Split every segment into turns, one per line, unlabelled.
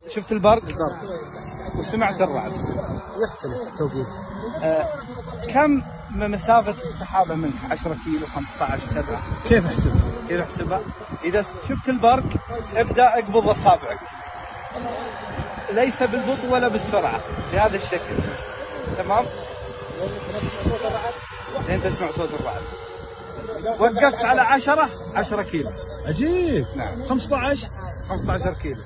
شفت البرق وسمعت الرعد.
يختلف التوقيت.
كم مسافة السحابة منك؟ 10 كيلو، 15، 7؟
كيف احسبها؟
كيف احسبها؟ إذا شفت البرق ابدأ اقبض أصابعك، ليس بالبطء ولا بالسرعة، بهذا الشكل. تمام؟ لين تسمع صوت الرعد. وقفت على 10 كيلو.
عجيب.
نعم.
15
كيلو.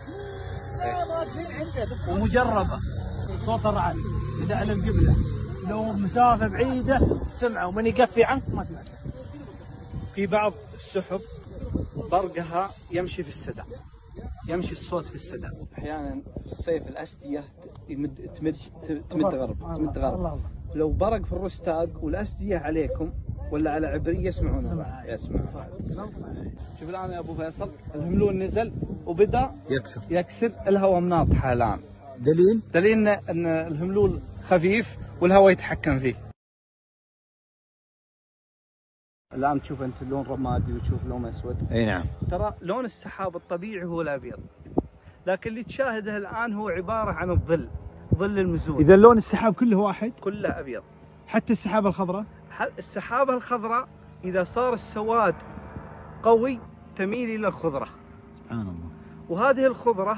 ومجربة
صوت الرعد إذا على القبلة لو مسافة بعيدة سمعه ومن يقفي عنك ما سمعته.
في بعض السحب برقها يمشي في السدى، يمشي الصوت في السدى. أحيانا في الصيف الأسدية تمد غرب. لو برق في الرستاق والأسدية عليكم ولا على عبرية يسمعونه. يسمع. شوف الآن يا أبو فيصل الهملول نزل وبدأ يكسر الهواء مناطحة الآن. دليل أن الهملول خفيف والهواء يتحكم فيه. الآن تشوف أنت اللون رمادي وتشوف لون أسود.
أي نعم.
ترى لون السحاب الطبيعي هو الأبيض، لكن اللي تشاهده الآن هو عبارة عن الظل، ظل المزون.
إذا لون السحاب كله واحد؟
كله أبيض.
حتى السحابة الخضراء؟
السحابة الخضراء إذا صار السواد قوي تميل إلى الخضرة.
سبحان الله.
وهذه الخضرة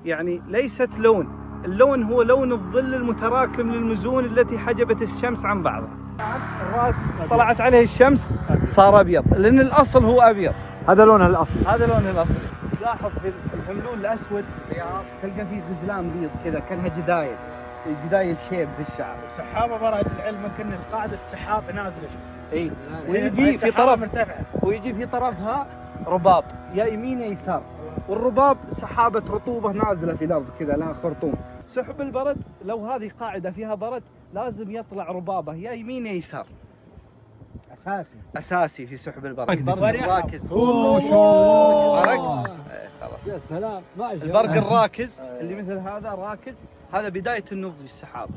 يعني ليست لون، اللون هو لون الظل المتراكم للمزون التي حجبت الشمس عن بعضها. الراس طلعت عليه الشمس صار أبيض، لأن الأصل هو أبيض.
هذا لونه الأصلي.
هذا لونه الأصلي. لاحظ في الهملول الأسود تلقى فيه غزلان بيض كذا كأنها جدايل شيب في الشعر.
سحابة برد العلم كأن قاعدة سحاب نازلة شوي.
اي ويجي في طرفها رباب يا يمين يا يسار، والرباب سحابة رطوبة نازلة في الأرض كذا لها خرطوم. سحب البرد لو هذه قاعدة فيها برد لازم يطلع ربابة يا يمين يا يسار. أساسي في سحب البرد. البرق الراكز.
يا سلام.
البرق الراكز اللي مثل هذا راكز، هذا بداية النضج السحاب.